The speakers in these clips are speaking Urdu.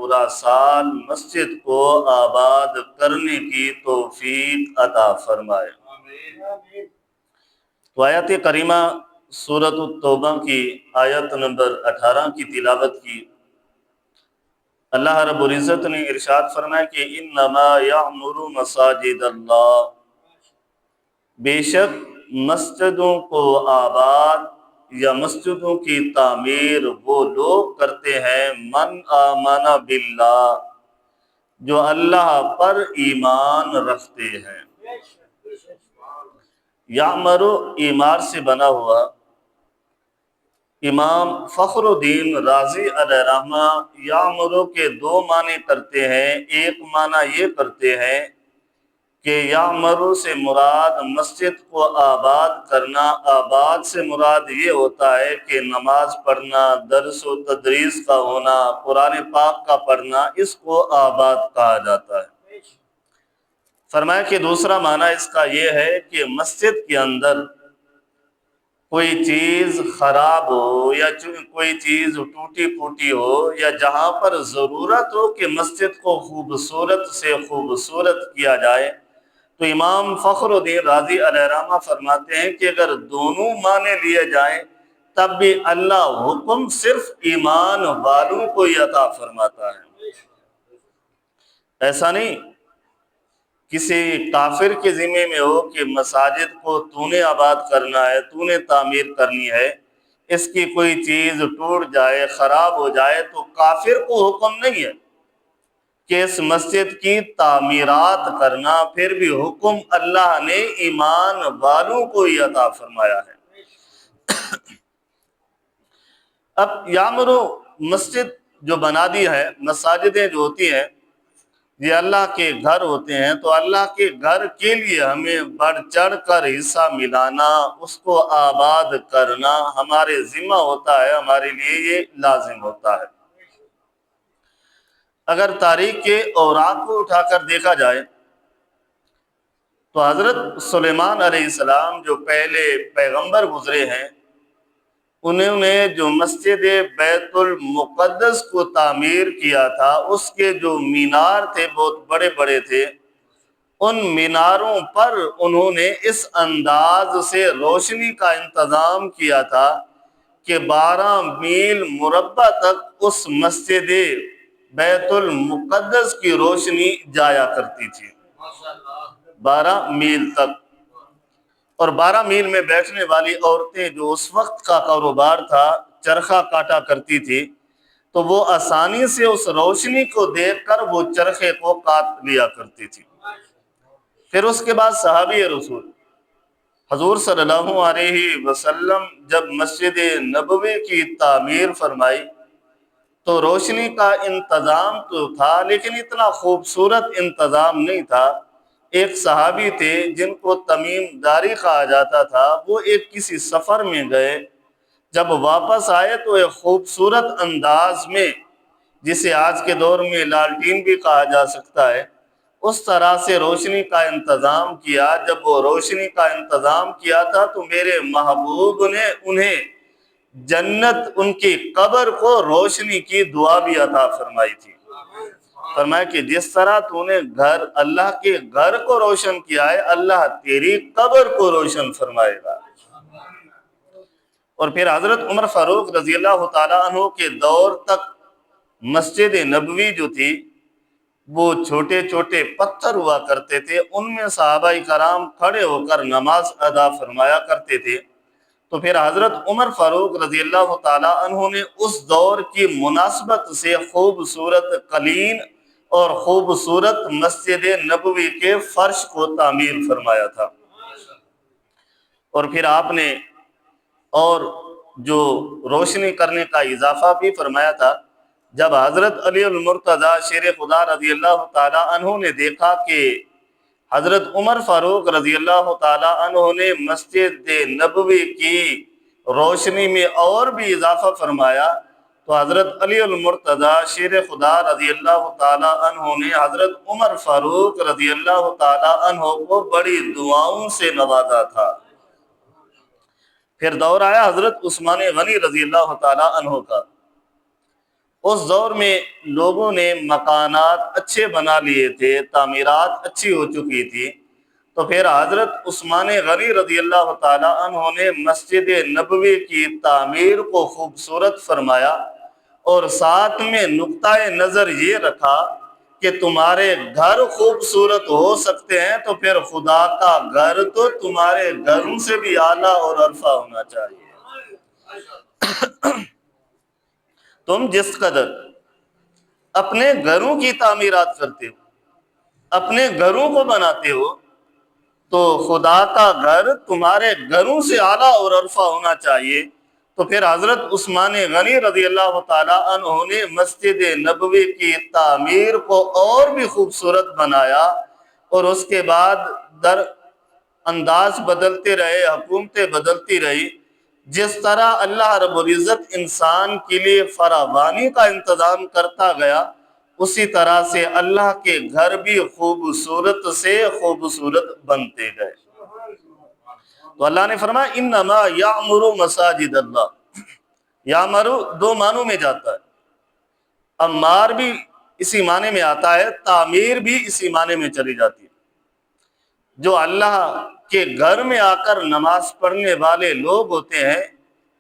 پورا سال مسجد کو آباد کرنے کی توفیق عطا فرمائے۔ تو آیت کریمہ سورۃ التوبہ کی آیت نمبر 18 کی تلاوت کی۔ اللہ رب العزت نے ارشاد فرمایا کہ انما یعمر مساجد اللہ، بے شک مسجدوں کو آباد یا مسجدوں کی تعمیر وہ لوگ کرتے ہیں من آمن باللہ، جو اللہ پر ایمان رکھتے ہیں۔ یعمر ایمار سے بنا ہوا، امام فخر الدین رازی علیہ رحمہ یعمر کے دو معنی کرتے ہیں۔ ایک معنی یہ کرتے ہیں کہ یعمر سے مراد مسجد کو آباد کرنا، آباد سے مراد یہ ہوتا ہے کہ نماز پڑھنا، درس و تدریس کا ہونا، قرآن پاک کا پڑھنا، اس کو آباد کہا جاتا ہے۔ فرمایا کہ دوسرا معنی اس کا یہ ہے کہ مسجد کے اندر کوئی چیز خراب ہو یا کوئی چیز ٹوٹی پھوٹی ہو، یا جہاں پر ضرورت ہو کہ مسجد کو خوبصورت سے خوبصورت کیا جائے، تو امام فخر الدین رازی علیہ رحمہ فرماتے ہیں کہ اگر دونوں معنی لیے جائیں تب بھی اللہ حکم صرف ایمان والوں کو ہی عطا فرماتا ہے۔ ایسا نہیں کسی کافر کے ذمے میں ہو کہ مساجد کو تو نے آباد کرنا ہے، تو نے تعمیر کرنی ہے، اس کی کوئی چیز ٹوٹ جائے، خراب ہو جائے تو کافر کو حکم نہیں ہے کہ اس مسجد کی تعمیرات کرنا، پھر بھی حکم اللہ نے ایمان والوں کو ہی عطا فرمایا ہے۔ اب یعمر مسجد جو بنا دی ہے، مساجدیں جو ہوتی ہیں یہ اللہ کے گھر ہوتے ہیں، تو اللہ کے گھر کے لیے ہمیں بڑھ چڑھ کر حصہ ملانا، اس کو آباد کرنا ہمارے ذمہ ہوتا ہے، ہمارے لیے یہ لازم ہوتا ہے۔ اگر تاریخ کے اوراق کو اٹھا کر دیکھا جائے تو حضرت سلیمان علیہ السلام جو پہلے پیغمبر گزرے ہیں، انہوں نے جو مسجد بیت المقدس کو تعمیر کیا تھا، اس کے جو مینار تھے بہت بڑے بڑے تھے، ان میناروں پر انہوں نے اس انداز سے روشنی کا انتظام کیا تھا کہ 12 میل مربع تک اس مسجد بیت المقدس کی روشنی جایا کرتی تھی، 12 میل تک۔ اور 12 میل میں بیٹھنے والی عورتیں جو اس وقت کا کاروبار تھا چرخہ کاٹا کرتی تھی، تو وہ آسانی سے اس روشنی کو دیکھ کر وہ چرخے کو کاٹ لیا کرتی تھی۔ پھر اس کے بعد صحابی رسول حضور صلی اللہ علیہ وسلم جب مسجد نبوی کی تعمیر فرمائی تو روشنی کا انتظام تو تھا لیکن اتنا خوبصورت انتظام نہیں تھا۔ ایک صحابی تھے جن کو تمیم داری کہا جاتا تھا، وہ ایک کسی سفر میں گئے، جب واپس آئے تو ایک خوبصورت انداز میں، جسے آج کے دور میں لالٹین بھی کہا جا سکتا ہے، اس طرح سے روشنی کا انتظام کیا۔ جب وہ روشنی کا انتظام کیا تھا تو میرے محبوب نے انہیں جنت، ان کی قبر کو روشنی کی دعا بھی عطا فرمائی تھی۔ فرمایا کہ جس طرح تو نے گھر، اللہ کے گھر کو روشن کیا ہے، اللہ تیری قبر کو روشن فرمائے گا۔ اور پھر حضرت عمر فاروق رضی اللہ تعالیٰ عنہ کے دور تک مسجد نبوی جو تھی وہ چھوٹے چھوٹے پتھر ہوا کرتے تھے، ان میں صحابہ کرام کھڑے ہو کر نماز ادا فرمایا کرتے تھے۔ تو پھر حضرت عمر فاروق رضی اللہ تعالیٰ عنہ نے اس دور کی مناسبت سے خوبصورت قلین اور خوبصورت مسجد نبوی کے فرش کو تعمیر فرمایا تھا۔ اور پھر آپ نے اور جو روشنی کرنے کا اضافہ بھی فرمایا تھا۔ جب حضرت علی المرتضیٰ شیر خدا رضی اللہ تعالیٰ عنہ نے دیکھا کہ حضرت عمر فاروق رضی اللہ تعالیٰ عنہ نے مسجد نبوی کی روشنی میں اور بھی اضافہ فرمایا، تو حضرت علی المرتضیٰ شیر خدا رضی اللہ تعالیٰ عنہ نے حضرت عمر فاروق رضی اللہ تعالیٰ عنہ کو بڑی دعاؤں سے نوازا تھا۔ پھر دور آیا حضرت عثمان غنی رضی اللہ تعالیٰ عنہ کا، اس دور میں لوگوں نے مکانات اچھے بنا لیے تھے، تعمیرات اچھی ہو چکی تھی، تو پھر حضرت عثمان غنی رضی اللہ تعالیٰ عنہ نے مسجد نبوی کی تعمیر کو خوبصورت فرمایا، اور ساتھ میں نقطۂ نظر یہ رکھا کہ تمہارے گھر خوبصورت ہو سکتے ہیں تو پھر خدا کا گھر تو تمہارے گھروں سے بھی اعلیٰ اور عرفہ ہونا چاہیے۔ تم جس قدر اپنے گھروں کی تعمیرات کرتے ہو، اپنے گھروں کو بناتے ہو، تو خدا کا گھر تمہارے گھروں سے اعلیٰ اور عرفہ ہونا چاہیے۔ تو پھر حضرت عثمان غنی رضی اللہ تعالیٰ عنہ نے مسجد نبوی کی تعمیر کو اور بھی خوبصورت بنایا، اور اس کے بعد در انداز بدلتے رہے، حکومتیں بدلتی رہی۔ جس طرح اللہ رب العزت انسان کے لیے فراوانی کا انتظام کرتا گیا، اسی طرح سے اللہ کے گھر بھی خوبصورت سے خوبصورت بنتے گئے۔ تو اللہ نے فرمایا انما یعمر مساجد اللہ۔ یعمر دو معنوں میں جاتا ہے، عمار بھی اسی معنی میں آتا ہے، تعمیر بھی اسی معنی میں چلی جاتی ہے۔ جو اللہ کے گھر میں آ کر نماز پڑھنے والے لوگ ہوتے ہیں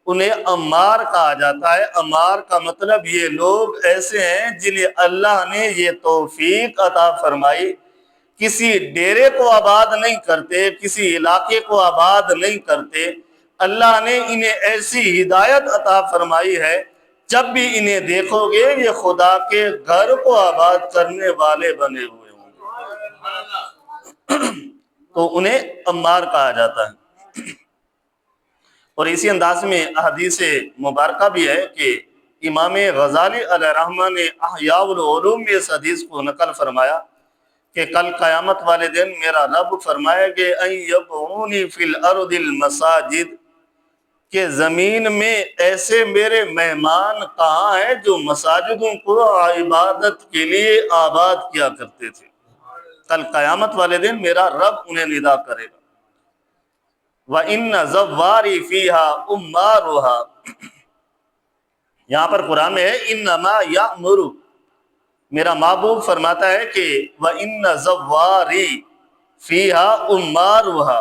انہیں عمار کہا جاتا ہے۔ عمار کا مطلب یہ لوگ ایسے ہیں جنہیں اللہ نے یہ توفیق عطا فرمائی، کسی ڈیرے کو آباد نہیں کرتے، کسی علاقے کو آباد نہیں کرتے، اللہ نے انہیں ایسی ہدایت عطا فرمائی ہے جب بھی انہیں دیکھو گے یہ خدا کے گھر کو آباد کرنے والے بنے ہوئے ہوں گے، تو انہیں عمار کہا جاتا ہے۔ اور اسی انداز میں احادیث مبارکہ بھی ہے کہ امام غزالی علیہ رحمہ نے احیاء العلوم میں اس حدیث کو نقل فرمایا کہ کل قیامت والے دن میرا رب فرمائے گے ان یبعونی فی الارض المساجد، کہ زمین میں ایسے میرے مہمان کہاں ہیں جو مساجدوں کو عبادت کے لیے آباد کیا کرتے تھے۔ کل قیامت والے دن میرا رب انہیں ندا کرے گا۔ وَإِنَّ زَوَّارِي فِيهَا أُمَّارُهَا، یہاں پر قرآن میں ہے انما یأمر، میرا محبوب فرماتا ہے کہ وَإِنَّ زَوَّارِي فِيهَا أُمَّارُهَا،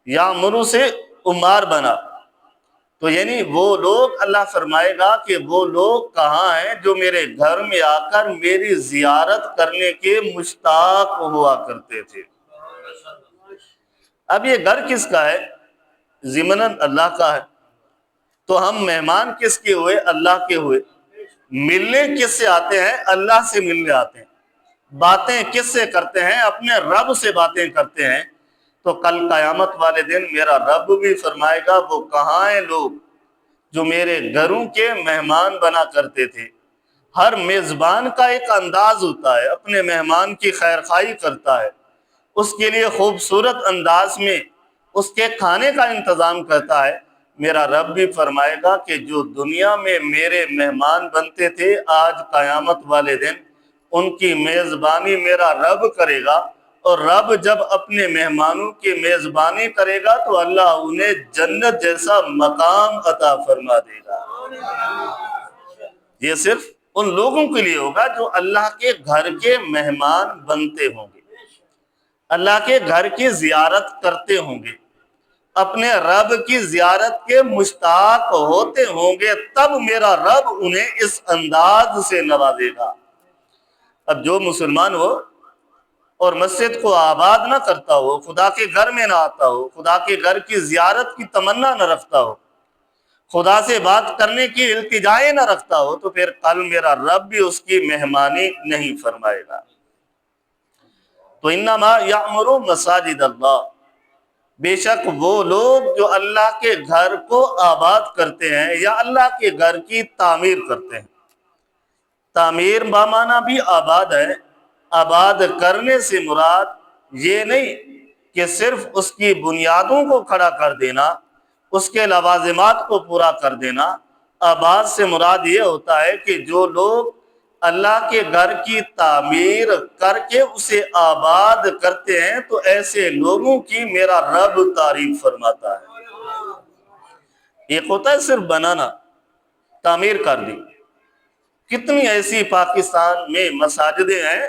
یأمر سے عمار بنا، تو یعنی وہ لوگ، اللہ فرمائے گا کہ وہ لوگ کہاں ہیں جو میرے گھر میں آ کر میری زیارت کرنے کے مشتاق ہوا کرتے تھے۔ اب یہ گھر کس کا ہے؟ ضمناً اللہ کا ہے، تو ہم مہمان کس کے ہوئے؟ اللہ کے ہوئے۔ ملنے کس سے آتے ہیں؟ اللہ سے ملنے آتے ہیں۔ باتیں کس سے کرتے ہیں؟ اپنے رب سے باتیں کرتے ہیں۔ تو کل قیامت والے دن میرا رب بھی فرمائے گا وہ کہاں ہیں لوگ جو میرے گھروں کے مہمان بنا کرتے تھے۔ ہر میزبان کا ایک انداز ہوتا ہے، اپنے مہمان کی خیر خواہی کرتا ہے، اس کے لیے خوبصورت انداز میں اس کے کھانے کا انتظام کرتا ہے۔ میرا رب بھی فرمائے گا کہ جو دنیا میں میرے مہمان بنتے تھے، آج قیامت والے دن ان کی میزبانی میرا رب کرے گا، اور رب جب اپنے مہمانوں کی میزبانی کرے گا تو اللہ انہیں جنت جیسا مقام عطا فرما دے گا۔ یہ صرف ان لوگوں کے لیے ہوگا جو اللہ کے گھر کے مہمان بنتے ہوں گے، اللہ کے گھر کی زیارت کرتے ہوں گے، اپنے رب کی زیارت کے مشتاق ہوتے ہوں گے، تب میرا رب انہیں اس انداز سے نوازے گا۔ اب جو مسلمان ہو اور مسجد کو آباد نہ کرتا ہو، خدا کے گھر میں نہ آتا ہو، خدا کے گھر کی زیارت کی تمنا نہ رکھتا ہو، خدا سے بات کرنے کی التجائیں نہ رکھتا ہو، تو پھر کل میرا رب بھی اس کی مہمانی نہیں فرمائے گا۔ تو انما یعمر مساجد اللہ، بے شک وہ لوگ جو اللہ کے گھر کو آباد کرتے ہیں یا اللہ کے گھر کی تعمیر کرتے ہیں۔ تعمیر بامعنی بھی آباد ہے۔ آباد کرنے سے مراد یہ نہیں کہ صرف اس کی بنیادوں کو کھڑا کر دینا، اس کے لوازمات کو پورا کر دینا۔ آباد سے مراد یہ ہوتا ہے کہ جو لوگ اللہ کے گھر کی تعمیر کر کے اسے آباد کرتے ہیں تو ایسے لوگوں کی میرا رب تعریف فرماتا ہے۔ ایک ہوتا ہے صرف بنانا، تعمیر کر دی، کتنی ایسی پاکستان میں مساجدیں ہیں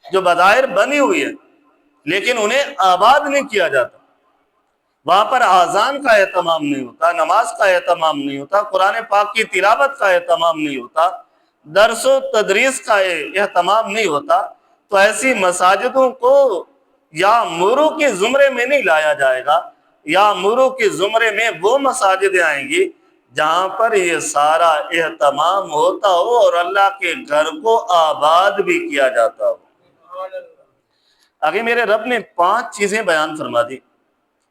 جو بظاہر بنی ہوئی ہیں لیکن انہیں آباد نہیں کیا جاتا. وہاں پر اذان کا اہتمام نہیں ہوتا، نماز کا اہتمام نہیں ہوتا، قرآن پاک کی تلاوت کا اہتمام نہیں ہوتا، درس و تدریس کا اہتمام نہیں ہوتا. تو ایسی مساجدوں کو یا مرو کے زمرے میں نہیں لایا جائے گا، یا مرو کے زمرے میں وہ مساجدیں آئیں گی جہاں پر یہ سارا اہتمام ہوتا ہو اور اللہ کے گھر کو آباد بھی کیا جاتا ہو. آگے میرے رب نے 5 چیزیں بیان فرما دی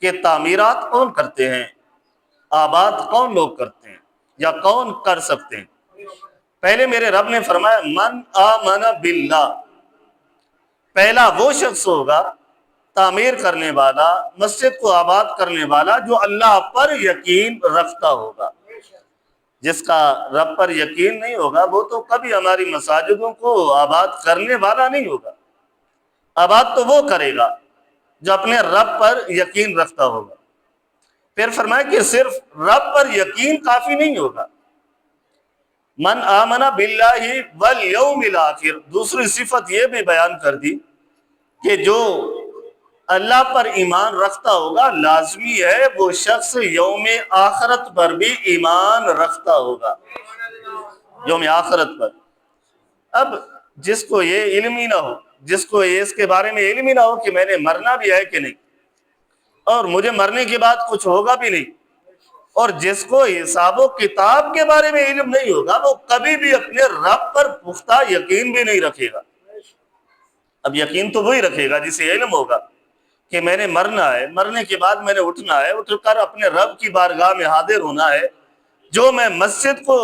کہ تعمیرات کون کرتے ہیں، آباد کون لوگ کرتے ہیں یا کون کر سکتے ہیں. پہلے میرے رب نے فرمایا من آمن باللہ، پہلا وہ شخص ہوگا تعمیر کرنے والا، مسجد کو آباد کرنے والا جو اللہ پر یقین رکھتا ہوگا. جس کا رب پر یقین نہیں ہوگا وہ تو کبھی ہماری مساجدوں کو آباد کرنے والا نہیں ہوگا. آباد تو وہ کرے گا جو اپنے رب پر یقین رکھتا ہوگا. پھر فرمایا کہ صرف رب پر یقین کافی نہیں ہوگا. من آمن باللہ والیوم الآخر، دوسری صفت یہ بھی بیان کر دی کہ جو اللہ پر ایمان رکھتا ہوگا لازمی ہے وہ شخص یوم آخرت پر بھی ایمان رکھتا ہوگا. یوم آخرت پر اب جس کو یہ علم ہی نہ ہو، جس کو اس کے بارے میں علم ہی نہ ہو کہ میں نے مرنا بھی ہے کہ نہیں اور مجھے مرنے کے بعد کچھ ہوگا بھی نہیں، اور جس کو حساب و کتاب کے بارے میں علم نہیں ہوگا وہ کبھی بھی اپنے رب پر پختہ یقین بھی نہیں رکھے گا. اب یقین تو وہی رکھے گا جسے علم ہوگا کہ میں نے مرنا ہے، مرنے کے بعد میں نے اٹھنا ہے، اٹھ کر اپنے رب کی بارگاہ میں حاضر ہونا ہے. جو میں مسجد کو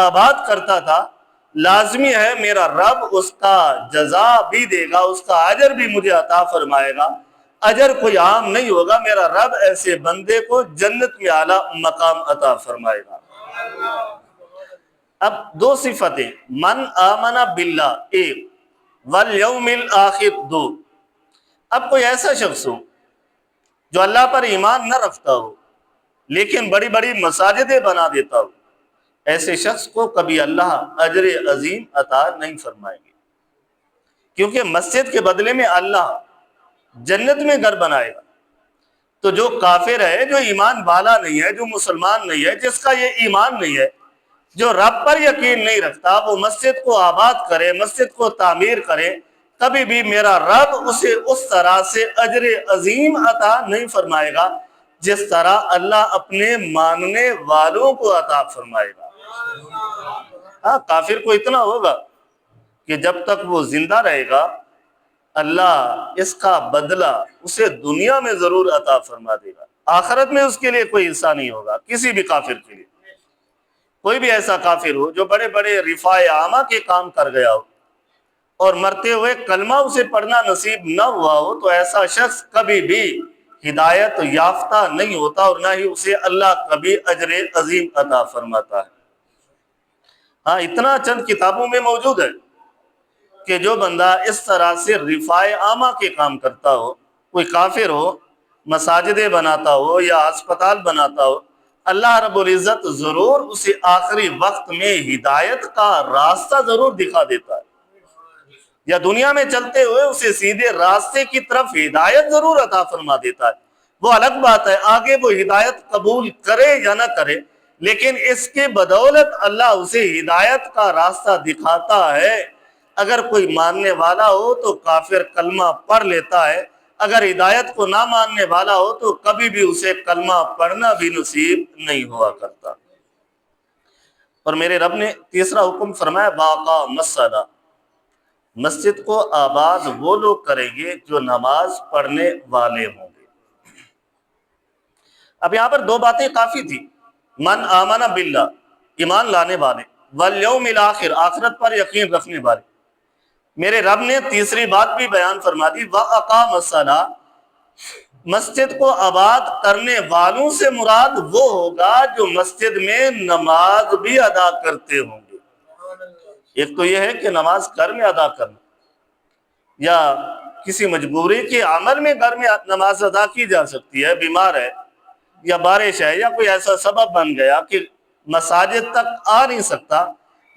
آباد کرتا تھا لازمی ہے میرا رب اس کا جزا بھی دے گا، اس کا اجر بھی مجھے عطا فرمائے گا. اجر کوئی عام نہیں ہوگا، میرا رب ایسے بندے کو جنت میں اعلیٰ مقام عطا فرمائے گا. اب 2 صفتیں، من آمن باللہ 1، والیوم الآخر 2. اب کوئی ایسا شخص ہو جو اللہ پر ایمان نہ رکھتا ہو لیکن بڑی بڑی مساجدیں بنا دیتا ہو، ایسے شخص کو کبھی اللہ اجر عظیم عطا نہیں فرمائیں گے، کیونکہ مسجد کے بدلے میں اللہ جنت میں گھر بنائے گا. تو جو کافر ہے، جو ایمان والا نہیں ہے، جو مسلمان نہیں ہے، جس کا یہ ایمان نہیں ہے، جو رب پر یقین نہیں رکھتا، وہ مسجد کو آباد کرے، مسجد کو تعمیر کرے، کبھی بھی میرا رب اسے اس طرح سے اجر عظیم عطا نہیں فرمائے گا جس طرح اللہ اپنے ماننے والوں کو عطا فرمائے گا. ہاں، کافر کو اتنا ہوگا کہ جب تک وہ زندہ رہے گا اللہ اس کا بدلہ اسے دنیا میں ضرور عطا فرما دے گا، آخرت میں اس کے لیے کوئی حصہ نہیں ہوگا. کسی بھی کافر کے لیے، کوئی بھی ایسا کافر ہو جو بڑے بڑے رفاع عامہ کے کام کر گیا ہو اور مرتے ہوئے کلمہ اسے پڑھنا نصیب نہ ہوا ہو، تو ایسا شخص کبھی بھی ہدایت یافتہ نہیں ہوتا اور نہ ہی اسے اللہ کبھی اجر عظیم عطا فرماتا ہے. ہاں، اتنا چند کتابوں میں موجود ہے کہ جو بندہ اس طرح سے رفاع عامہ کے کام کرتا ہو، کوئی کافر ہو، مساجدیں بناتا ہو یا اسپتال بناتا ہو، اللہ رب العزت ضرور اسے آخری وقت میں ہدایت کا راستہ ضرور دکھا دیتا ہے، یا دنیا میں چلتے ہوئے اسے سیدھے راستے کی طرف ہدایت ضرور عطا فرما دیتا ہے. وہ الگ بات ہے آگے وہ ہدایت قبول کرے یا نہ کرے، لیکن اس کے بدولت اللہ اسے ہدایت کا راستہ دکھاتا ہے. اگر کوئی ماننے والا ہو تو کافر کلمہ پڑھ لیتا ہے، اگر ہدایت کو نہ ماننے والا ہو تو کبھی بھی اسے کلمہ پڑھنا بھی نصیب نہیں ہوا کرتا. اور میرے رب نے تیسرا حکم فرمایا واقام الصلاۃ، مسجد کو آباد وہ لوگ کریں گے جو نماز پڑھنے والے ہوں گے. اب یہاں پر 2 باتیں کافی تھی، من آمن باللہ ایمان لانے والے، والیوم الآخر آخرت پر یقین رکھنے والے. میرے رب نے تیسری بات بھی بیان فرما دی، وَأَقَامَ الصَّلَاةَ، مسجد کو آباد کرنے والوں سے مراد وہ ہوگا جو مسجد میں نماز بھی ادا کرتے ہوں گے. ایک تو یہ ہے کہ نماز گھر میں ادا کرنا، یا کسی مجبوری کے عمل میں گھر میں نماز ادا کی جا سکتی ہے، بیمار ہے یا بارش ہے یا کوئی ایسا سبب بن گیا کہ مساجد تک آ نہیں سکتا،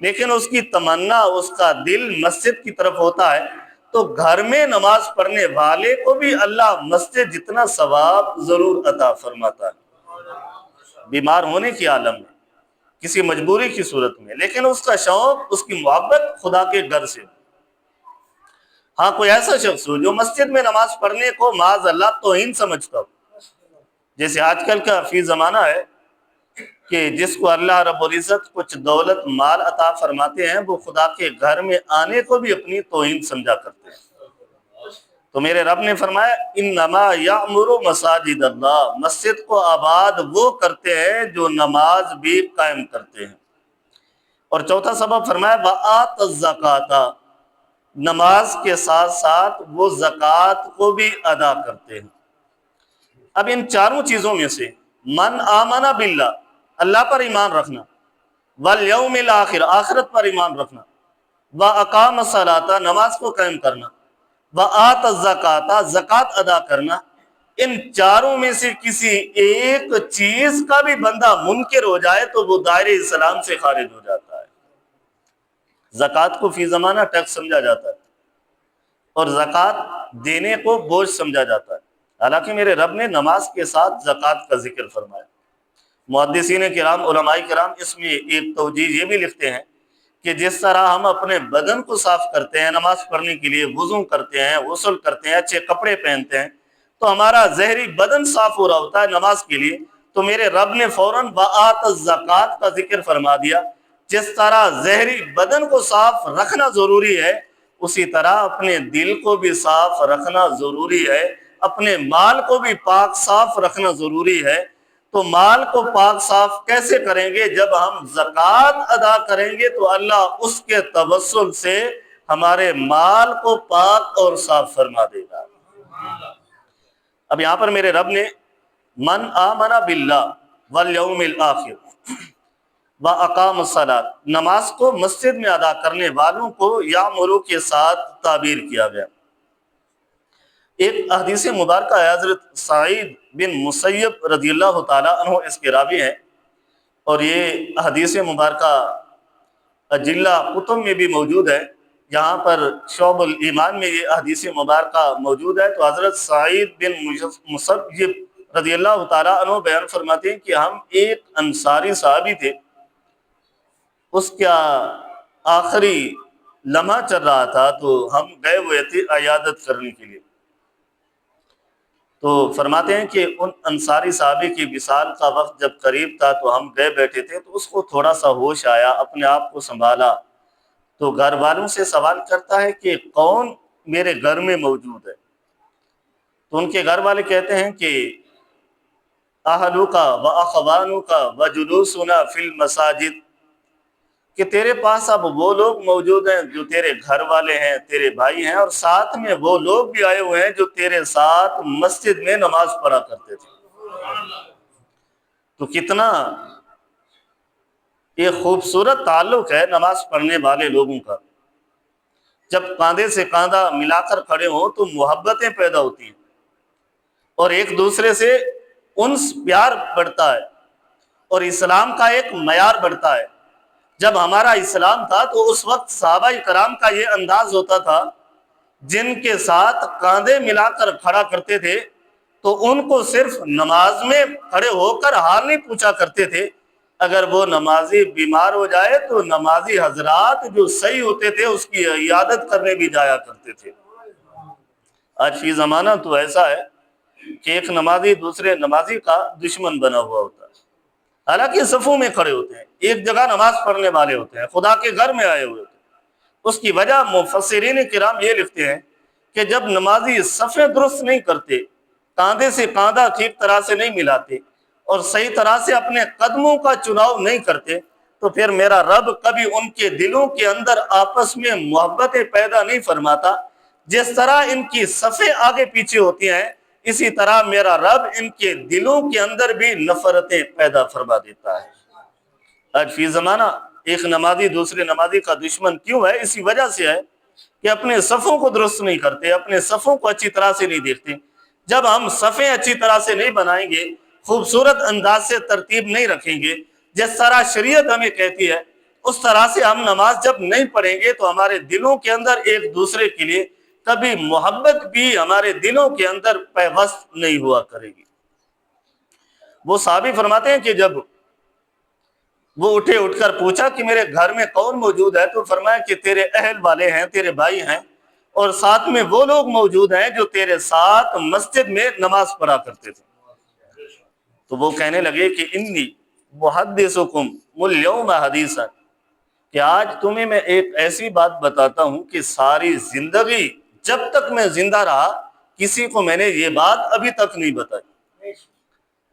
لیکن اس کی تمنا، اس کا دل مسجد کی طرف ہوتا ہے، تو گھر میں نماز پڑھنے والے کو بھی اللہ مسجد جتنا ثواب ضرور عطا فرماتا ہے، بیمار ہونے کی عالم میں، کسی مجبوری کی صورت میں، لیکن اس کا شوق، اس کی محبت خدا کے گھر سے۔ ہاں کوئی ایسا شخص ہو جو مسجد میں نماز پڑھنے کو معاذ اللہ توہین سمجھتا ہو، جیسے آج کل کا فی زمانہ ہے کہ جس کو اللہ رب العزت کچھ دولت مال عطا فرماتے ہیں، وہ خدا کے گھر میں آنے کو بھی اپنی توہین سمجھا کرتے ہیں۔ تو میرے رب نے فرمایا انما یعمر مساجد اللہ، مسجد کو آباد وہ کرتے ہیں جو نماز بھی قائم کرتے ہیں۔ اور چوتھا سبب فرمایا وآت الزکاۃ، نماز کے ساتھ ساتھ وہ زکوٰۃ کو بھی ادا کرتے ہیں۔ اب ان چاروں چیزوں میں سے من آمن باللہ، اللہ پر ایمان رکھنا، والیوم الآخر، آخرت پر ایمان رکھنا، واقام الصلاۃ، نماز کو قائم کرنا، وآت الزکاۃ، زکوٰۃ ادا کرنا، ان چاروں میں سے کسی ایک چیز کا بھی بندہ منکر ہو جائے تو وہ دائرہ اسلام سے خارج ہو جاتا ہے۔ زکوٰۃ کو فی زمانہ ٹیکس سمجھا جاتا ہے اور زکوٰۃ دینے کو بوجھ سمجھا جاتا ہے، حالانکہ میرے رب نے نماز کے ساتھ زکوٰۃ کا ذکر فرمایا۔ محدثین کرام، علماء کرام اس میں ایک توجیہ یہ بھی لکھتے ہیں کہ جس طرح ہم اپنے بدن کو صاف کرتے ہیں نماز پڑھنے کے لیے، وضو کرتے ہیں، غسل کرتے ہیں، اچھے کپڑے پہنتے ہیں، تو ہمارا ظاہری بدن صاف ہو رہا ہوتا ہے نماز کے لیے، تو میرے رب نے فوراً وآت الزکاۃ کا ذکر فرما دیا۔ جس طرح ظاہری بدن کو صاف رکھنا ضروری ہے، اسی طرح اپنے دل کو بھی صاف رکھنا ضروری ہے، اپنے مال کو بھی پاک صاف رکھنا ضروری ہے۔ تو مال کو پاک صاف کیسے کریں گے؟ جب ہم زکوٰۃ ادا کریں گے تو اللہ اس کے توسل سے ہمارے مال کو پاک اور صاف فرما دے گا۔ اب یہاں پر میرے رب نے من آمن باللہ والیوم الآخر واقام الصلاۃ، نماز کو مسجد میں ادا کرنے والوں کو یامرو کے ساتھ تعبیر کیا گیا۔ ایک حدیث مبارکہ ہے، حضرت سعید بن مسیب رضی اللہ تعالیٰ عنہ اس کے راوی ہیں، اور یہ حدیث مبارکہ اجلہ کتب میں بھی موجود ہے، یہاں پر شعب الایمان میں یہ حدیث مبارکہ موجود ہے۔ تو حضرت سعید بن مسیب رضی اللہ تعالیٰ عنہ بیان فرماتے ہیں کہ ہم ایک انصاری صحابی تھے، اس کا آخری لمحہ چل رہا تھا، تو ہم گئے ہوئے تھے عیادت کرنے کے لیے۔ تو فرماتے ہیں کہ ان انصاری صحابی کی وصال کا وقت جب قریب تھا تو ہم گئے بیٹھے تھے، تو اس کو تھوڑا سا ہوش آیا، اپنے آپ کو سنبھالا، تو گھر والوں سے سوال کرتا ہے کہ کون میرے گھر میں موجود ہے؟ تو ان کے گھر والے کہتے ہیں کہ اہلوکا و اخوانوکا و جلوسنا فی المساجد، کہ تیرے پاس اب وہ لوگ موجود ہیں جو تیرے گھر والے ہیں، تیرے بھائی ہیں، اور ساتھ میں وہ لوگ بھی آئے ہوئے ہیں جو تیرے ساتھ مسجد میں نماز پڑھا کرتے تھے۔ تو کتنا ایک خوبصورت تعلق ہے نماز پڑھنے والے لوگوں کا، جب کاندھے سے کاندھا ملا کر کھڑے ہوں تو محبتیں پیدا ہوتی ہیں اور ایک دوسرے سے انس پیار بڑھتا ہے اور اسلام کا ایک معیار بڑھتا ہے۔ جب ہمارا اسلام تھا تو اس وقت صحابہ کرام کا یہ انداز ہوتا تھا، جن کے ساتھ کاندھے ملا کر کھڑا کرتے تھے تو ان کو صرف نماز میں کھڑے ہو کر حال نہیں پوچھا کرتے تھے، اگر وہ نمازی بیمار ہو جائے تو نمازی حضرات جو صحیح ہوتے تھے اس کی عیادت کرنے بھی جایا کرتے تھے۔ آج یہ زمانہ تو ایسا ہے کہ ایک نمازی دوسرے نمازی کا دشمن بنا ہوا ہوتا ہے، حالانکہ صفوں میں کھڑے ہوتے ہیں، ایک جگہ نماز پڑھنے والے ہوتے ہیں، خدا کے گھر میں آئے ہوئے ہوتے ہیں۔ اس کی وجہ مفسرین کرام یہ لکھتے ہیں کہ جب نمازی صفیں درست نہیں کرتے، کاندھے سے کاندھا ٹھیک طرح سے نہیں ملاتے اور صحیح طرح سے اپنے قدموں کا چناؤ نہیں کرتے، تو پھر میرا رب کبھی ان کے دلوں کے اندر آپس میں محبتیں پیدا نہیں فرماتا۔ جس طرح ان کی صفیں آگے پیچھے ہوتی ہیں، اسی طرح میرا رب ان کے دلوں کے اندر بھی نفرتیں پیدا فرما دیتا ہے۔ آج فی زمانہ ایک نمازی دوسرے نمازی کا دشمن کیوں ہے؟ اسی وجہ سے ہے کہ اپنے صفوں کو درست نہیں کرتے، اپنے صفوں کو اچھی طرح سے نہیں دیکھتے۔ جب ہم صفیں اچھی طرح سے نہیں بنائیں گے، خوبصورت انداز سے ترتیب نہیں رکھیں گے، جس طرح شریعت ہمیں کہتی ہے اس طرح سے ہم نماز جب نہیں پڑھیں گے تو ہمارے دلوں کے اندر ایک دوسرے کے لیے کبھی محبت بھی ہمارے دلوں کے اندر پیوست نہیں ہوا کرے گی۔ وہ صحابی فرماتے ہیں کہ جب وہ اٹھ کر پوچھا کہ میرے گھر میں کون موجود ہے، تو فرمایا کہ تیرے اہل والے ہیں، تیرے بھائی ہیں، اور ساتھ میں وہ لوگ موجود ہیں جو تیرے ساتھ مسجد میں نماز پڑھا کرتے تھے۔ تو وہ کہنے لگے کہ انی محدثکم اليوم حدیثا، کہ آج تمہیں میں ایک ایسی بات بتاتا ہوں کہ ساری زندگی جب تک میں زندہ رہا کسی کو میں نے یہ بات ابھی تک نہیں بتائی۔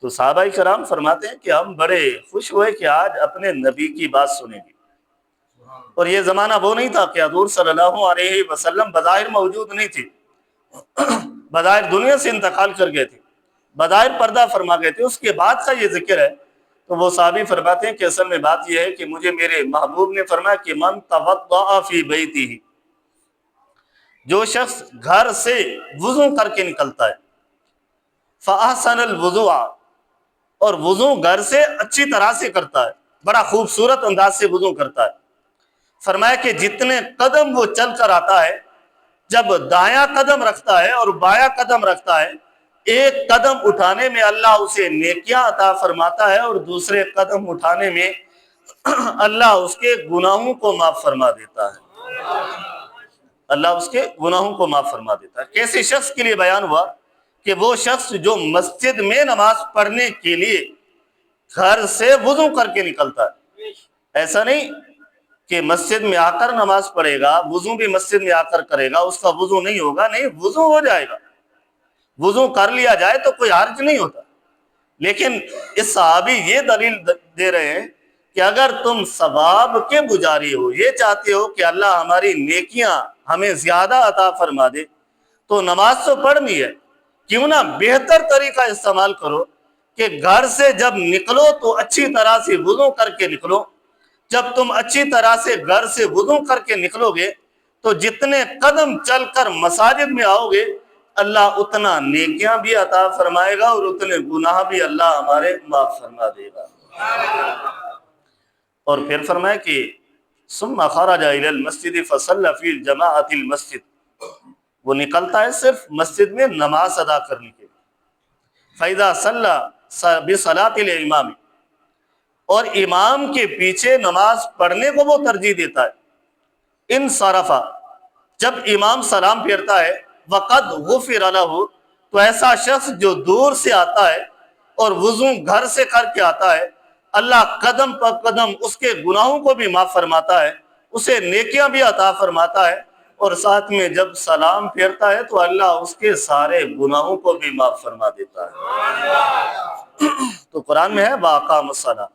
تو صحابہ کرام فرماتے ہیں کہ ہم بڑے خوش ہوئے کہ آج اپنے نبی کی بات سنیں گے۔ اور یہ زمانہ وہ نہیں تھا کہ حضور صلی اللہ علیہ وسلم بظاہر موجود نہیں تھے، بظاہر دنیا سے انتقال کر گئے تھے، بظاہر پردہ فرما گئے تھے۔ اس کے بعد کا یہ ذکر ہے۔ تو وہ صحابی فرماتے ہیں کہ اصل میں بات یہ ہے کہ مجھے میرے محبوب نے فرمایا کہ من توضأ فی بیتہ، جو شخص گھر سے وضو کر کے نکلتا ہے، فاحسن الوضوء، اور وضو گھر سے اچھی طرح سے کرتا ہے، بڑا خوبصورت انداز سے وضو کرتا ہے، فرمایا کہ جتنے قدم وہ چل کر آتا ہے، جب دایاں قدم رکھتا ہے اور بایاں قدم رکھتا ہے، ایک قدم اٹھانے میں اللہ اسے نیکیاں عطا فرماتا ہے، اور دوسرے قدم اٹھانے میں اللہ اس کے گناہوں کو معاف فرما دیتا ہے۔ اللہ اس کے گناہوں کو معاف فرما دیتا ہے۔ کیسے شخص کے لیے بیان ہوا کہ وہ شخص جو مسجد میں نماز پڑھنے کے لیے گھر سے وضو کر کے نکلتا ہے۔ ایسا نہیں کہ مسجد میں آ کر نماز پڑھے گا، وضو بھی مسجد میں آ کر کرے گا، اس کا وضو نہیں ہوگا، نہیں، وضو ہو جائے گا، وضو کر لیا جائے تو کوئی حرج نہیں ہوتا۔ لیکن اس صحابی یہ دلیل دے رہے ہیں کہ اگر تم ثواب کے پجاری ہو، یہ چاہتے ہو کہ اللہ ہماری نیکیاں ہمیں زیادہ عطا فرما دے، تو نماز تو پڑھنی ہے، کیوں نہ بہتر طریقہ استعمال کرو کہ گھر سے جب نکلو تو اچھی طرح سے وضو کر کے نکلو۔ جب تم اچھی طرح سے گھر سے وضو کر کے نکلو گے تو جتنے قدم چل کر مساجد میں آؤ گے، اللہ اتنا نیکیاں بھی عطا فرمائے گا اور اتنے گناہ بھی اللہ ہمارے معاف فرما دے گا۔ اور پھر فرمایا کہ ثم خرج الى المسجد فصلى في الجماعة المسجد، وہ نکلتا ہے صرف مسجد میں نماز ادا کرنے کے لیے۔ فاذا صلى بصلاة الامام، اور امام کے پیچھے نماز پڑھنے کو وہ ترجیح دیتا ہے۔ انصرف، جب امام سلام پھیرتا ہے، وقد غفر له، تو ایسا شخص جو دور سے آتا ہے اور وضو گھر سے کر کے آتا ہے، اللہ قدم پر قدم اس کے گناہوں کو بھی معاف فرماتا ہے، اسے نیکیاں بھی عطا فرماتا ہے، اور ساتھ میں جب سلام پھیرتا ہے تو اللہ اس کے سارے گناہوں کو بھی معاف فرما دیتا ہے۔ تو قرآن میں ہے وَأَقَامَ الصَّلَاةَ،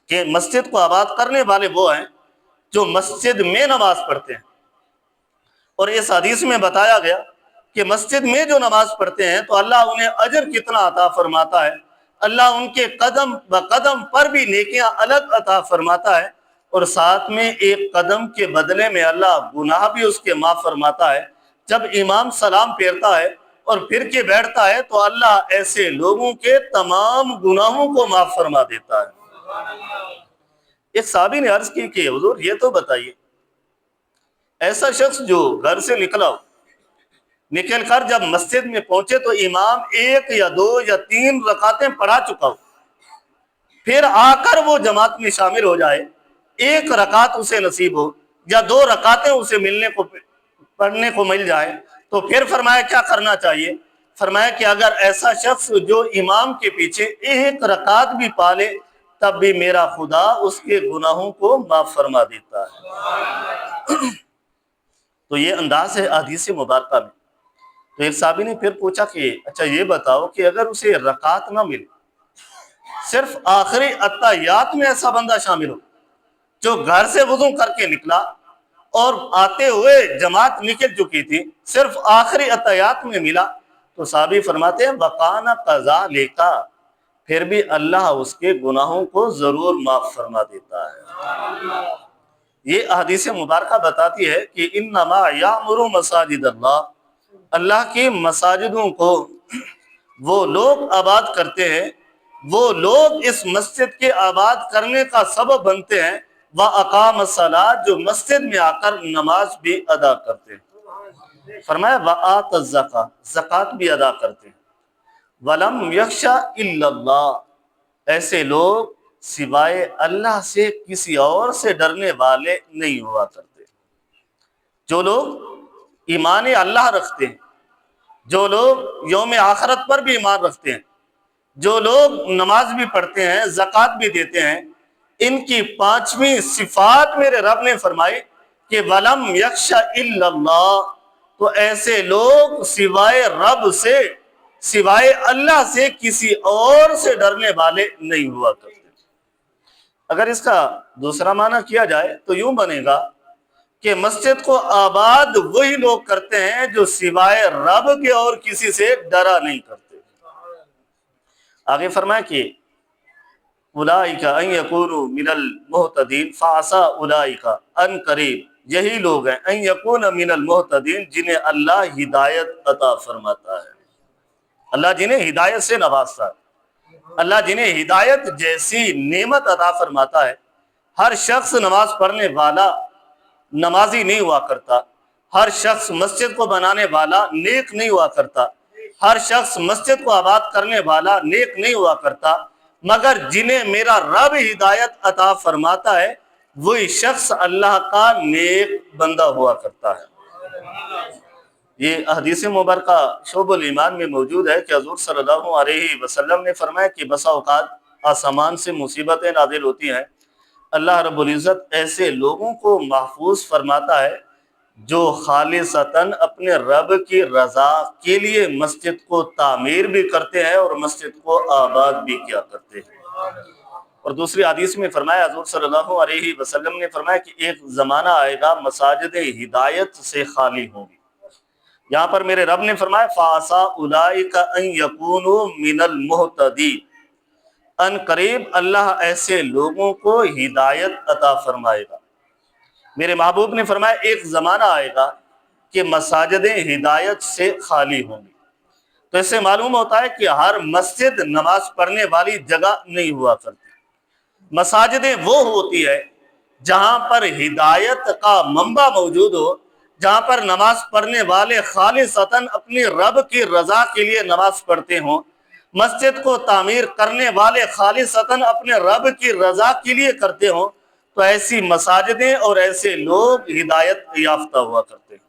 کہ مسجد کو آباد کرنے والے وہ ہیں جو مسجد میں نماز پڑھتے ہیں۔ اور اس حدیث میں بتایا گیا کہ مسجد میں جو نماز پڑھتے ہیں تو اللہ انہیں اجر کتنا عطا فرماتا ہے، اللہ ان کے قدم بقدم پر بھی نیکیاں الگ عطا فرماتا ہے، اور ساتھ میں ایک قدم کے بدلے میں اللہ گناہ بھی اس کے معاف فرماتا ہے۔ جب امام سلام پھیرتا ہے اور پھر کے بیٹھتا ہے تو اللہ ایسے لوگوں کے تمام گناہوں کو معاف فرما دیتا ہے۔ ایک صحابی نے عرض کی کہ حضور یہ تو بتائیے، ایسا شخص جو گھر سے نکلا ہو، نکل کر جب مسجد میں پہنچے تو امام 1 یا 2 یا 3 رکعتیں پڑھا چکا ہو، پھر آ کر وہ جماعت میں شامل ہو جائے، 1 رکعت اسے نصیب ہو یا 2 رکعتیں اسے پڑھنے کو مل جائے، تو پھر فرمایا کیا کرنا چاہیے؟ فرمایا کہ اگر ایسا شخص جو امام کے پیچھے 1 رکعت بھی پالے تب بھی میرا خدا اس کے گناہوں کو معاف فرما دیتا ہے۔ تو یہ انداز ہے حدیث مبارکہ میں۔ تو ایک صحابی نے پھر پوچھا کہ اچھا یہ بتاؤ کہ اگر اسے رکعت نہ ملے، صرف آخری اتحیات میں ایسا بندہ شامل ہو جو گھر سے وضو کر کے نکلا اور آتے ہوئے جماعت نکل چکی تھی، صرف آخری اتحیات میں ملا، تو صحابی فرماتے ہیں وَقَانَ قَذَالِكَ، پھر بھی اللہ اس کے گناہوں کو ضرور معاف فرما دیتا ہے۔ یہ حدیث مبارکہ بتاتی ہے کہ انما یامر مساجد اللہ، اللہ کی مساجدوں کو وہ لوگ آباد کرتے ہیں، وہ لوگ اس مسجد کے آباد کرنے کا سبب بنتے ہیں وَأَقَامَ الصَّلَاةَ، جو مسجد میں آ کر نماز بھی ادا کرتے ہیں۔ فرمایا وَآتَ الزَّکَاۃَ، زکوٰۃ بھی ادا کرتے ہیں۔ وَلَمْ يَخْشَ إِلَّا اللَّهَ، ایسے لوگ سوائے اللہ سے کسی اور سے ڈرنے والے نہیں ہوا کرتے۔ جو لوگ ایمان اللہ رکھتے ہیں، جو لوگ یوم آخرت پر بھی ایمان رکھتے ہیں، جو لوگ نماز بھی پڑھتے ہیں، زکوٰۃ بھی دیتے ہیں، ان کی پانچویں صفات میرے رب نے فرمائی کہ وَلَمْ يَخْشَ إِلَّا اللَّهَ، تو ایسے لوگ سوائے رب سے، سوائے اللہ سے کسی اور سے ڈرنے والے نہیں ہوا کرتے۔ اگر اس کا دوسرا معنی کیا جائے تو یوں بنے گا کہ مسجد کو آباد وہی لوگ کرتے ہیں جو سوائے رب کے اور کسی سے ڈرا نہیں کرتے۔ آگے فرمایا کہ اولئک ان یکونوا من المہتدین فعسیٰ اولئک، ان قریب یہی لوگ ہیں ان یکون من المہتدین جنہیں اللہ ہدایت عطا فرماتا ہے۔ اللہ جنہیں ہدایت سے نوازتا ہے، اللہ جنہیں ہدایت جیسی نعمت عطا فرماتا ہے۔ ہر شخص نماز پڑھنے والا نمازی نہیں ہوا کرتا، ہر شخص مسجد کو بنانے والا نیک نہیں ہوا کرتا، ہر شخص مسجد کو آباد کرنے والا نیک نہیں ہوا کرتا، مگر جنہیں میرا رب ہدایت عطا فرماتا ہے وہی شخص اللہ کا نیک بندہ ہوا کرتا ہے۔ یہ حدیث مبارکہ شعب الایمان میں موجود ہے کہ حضور صلی اللہ علیہ وسلم نے فرمایا کہ بسا اوقات آسمان سے مصیبتیں نازل ہوتی ہیں، اللہ رب العزت ایسے لوگوں کو محفوظ فرماتا ہے جو خالصتاً اپنے رب کی رضا کے لیے مسجد کو تعمیر بھی کرتے ہیں اور مسجد کو آباد بھی کیا کرتے ہیں۔ اور دوسری حدیث میں فرمایا حضور صلی اللہ علیہ وسلم نے فرمایا کہ ایک زمانہ آئے گا مساجد ہدایت سے خالی ہوں گی۔ یہاں پر میرے رب نے فرمایا فَعَسَىٰ أُولَٰئِکَ أَن يَكُونُوا مِنَ الْمُهْتَدِينَ، ان قریب اللہ ایسے لوگوں کو ہدایت عطا فرمائے گا۔ میرے محبوب نے فرمایا ایک زمانہ آئے گا کہ مساجدیں ہدایت سے خالی ہوں گی۔ تو اس سے معلوم ہوتا ہے کہ ہر مسجد نماز پڑھنے والی جگہ نہیں ہوا کرتی۔ مساجدیں وہ ہوتی ہے جہاں پر ہدایت کا منبع موجود ہو، جہاں پر نماز پڑھنے والے خالصتاً اپنی رب کی رضا کے لیے نماز پڑھتے ہوں، مسجد کو تعمیر کرنے والے خالصتاً اپنے رب کی رضا کے لیے کرتے ہوں، تو ایسی مساجدیں اور ایسے لوگ ہدایت یافتہ ہوا کرتے ہیں۔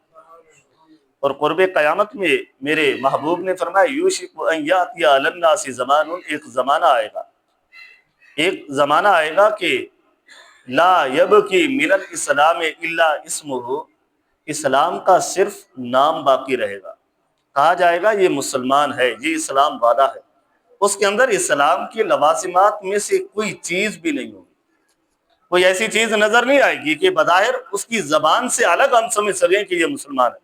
اور قرب قیامت میں میرے محبوب نے فرمایا یوشک ان یاتی علی الناس زمان، ایک زمانہ آئے گا کہ لا یبکی من الاسلام الا اسمہ، اسلام کا صرف نام باقی رہے گا۔ کہا جائے گا یہ مسلمان ہے، یہ اسلام والا ہے، اس کے اندر اسلام کی لوازمات میں سے کوئی چیز بھی نہیں ہوگی، کوئی ایسی چیز نظر نہیں آئے گی کہ بظاہر اس کی زبان سے الگ ہم سمجھ سکیں کہ یہ مسلمان ہے۔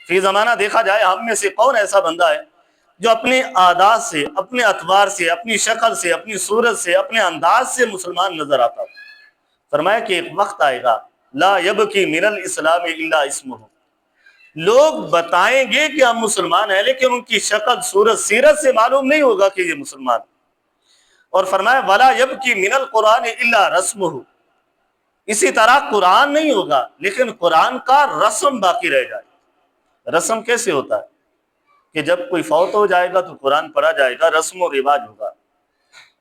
فی زمانہ دیکھا جائے ہم میں سے کون ایسا بندہ ہے جو اپنے عادات سے، اپنے اطوار سے، اپنی شکل سے، اپنی صورت سے، اپنے انداز سے مسلمان نظر آتا ہو۔ فرمایا کہ ایک وقت آئے گا لا یبکی من الاسلام الا اسمہ، لوگ بتائیں گے کہ ہم مسلمان ہیں لیکن ان کی شکل، صورت، سیرت سے معلوم نہیں ہوگا کہ یہ مسلمان ہے۔ اور فرمایا ولا یبکی من القرآن الا رسمہ، اسی طرح قرآن نہیں ہوگا لیکن قرآن کا رسم باقی رہ جائے۔ رسم کیسے ہوتا ہے کہ جب کوئی فوت ہو جائے گا تو قرآن پڑھا جائے گا، رسم و رواج ہوگا۔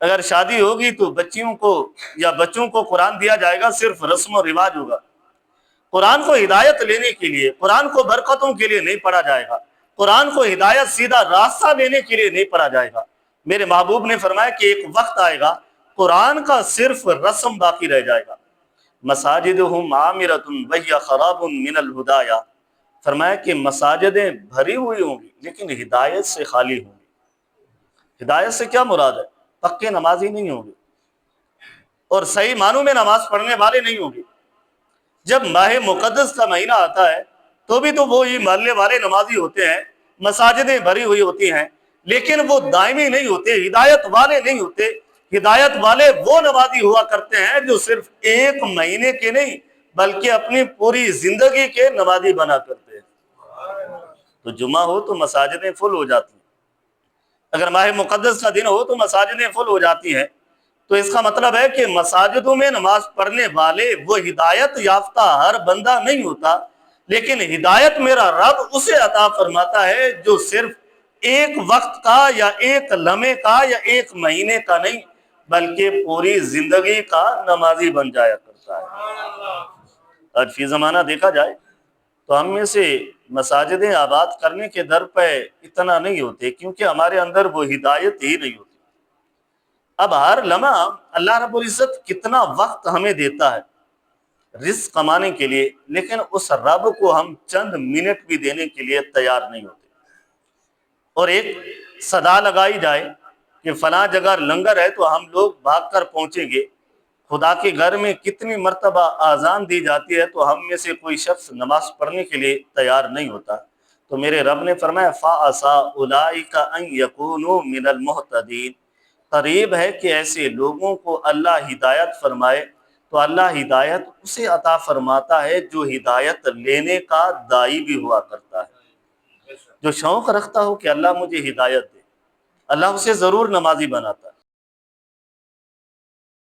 اگر شادی ہوگی تو بچیوں کو یا بچوں کو قرآن دیا جائے گا، صرف رسم و رواج ہوگا۔ قرآن کو ہدایت لینے کے لیے، قرآن کو برکتوں کے لیے نہیں پڑھا جائے گا، قرآن کو ہدایت سیدھا راستہ لینے کے لیے نہیں پڑھا جائے گا۔ میرے محبوب نے فرمایا کہ ایک وقت آئے گا قرآن کا صرف رسم باقی رہ جائے گا۔ مساجدہم عامرۃ وہی خراب من الہدایا، فرمایا کہ مساجدیں بھری ہوئی ہوں گی لیکن ہدایت سے خالی ہوں گی۔ ہدایت سے کیا مراد ہے؟ پکے نمازی نہیں ہوں گے اور صحیح معنوں میں نماز پڑھنے والے نہیں ہوں گے۔ جب ماہ مقدس کا مہینہ آتا ہے تو بھی تو وہی محلے والے نمازی ہوتے ہیں، مساجدیں بھری ہوئی ہوتی ہیں، لیکن وہ دائمی نہیں ہوتے، ہدایت والے نہیں ہوتے۔ ہدایت والے وہ نمازی ہوا کرتے ہیں جو صرف ایک مہینے کے نہیں بلکہ اپنی پوری زندگی کے نمازی بنا کرتے ہیں۔ تو جمعہ ہو تو مساجدیں فل ہو جاتی ہیں، اگر ماہ مقدس کا دن ہو تو مساجدیں فل ہو جاتی ہیں۔ تو اس کا مطلب ہے کہ مساجدوں میں نماز پڑھنے والے وہ ہدایت یافتہ ہر بندہ نہیں ہوتا، لیکن ہدایت میرا رب اسے عطا فرماتا ہے جو صرف ایک وقت کا یا ایک لمحے کا یا ایک مہینے کا نہیں بلکہ پوری زندگی کا نمازی بن جایا کرتا ہے۔ آج فی زمانہ دیکھا جائے تو ہم میں سے مساجدیں آباد کرنے کے در پہ اتنا نہیں ہوتے، کیونکہ ہمارے اندر وہ ہدایت ہی نہیں ہوتی۔ اب ہر لمحہ اللہ رب العزت کتنا وقت ہمیں دیتا ہے رزق کمانے کے لیے، لیکن اس رب کو ہم چند منٹ بھی دینے کے لیے تیار نہیں ہوتے۔ اور ایک صدا لگائی جائے کہ فلاں جگہ لنگر ہے تو ہم لوگ بھاگ کر پہنچیں گے، خدا کے گھر میں کتنی مرتبہ آذان دی جاتی ہے تو ہم میں سے کوئی شخص نماز پڑھنے کے لیے تیار نہیں ہوتا۔ تو میرے رب نے فرمایا فَعَسَىٰ أُولَٰئِكَ أَن يَكُونُوا مِنَ الْمُهْتَدِينَ، قریب ہے کہ ایسے لوگوں کو اللہ ہدایت فرمائے، تو اللہ ہدایت اسے عطا فرماتا ہے جو ہدایت لینے کا داعی بھی ہوا کرتا ہے، جو شوق رکھتا ہو کہ اللہ مجھے ہدایت دے، اللہ اسے ضرور نمازی بناتا ہے۔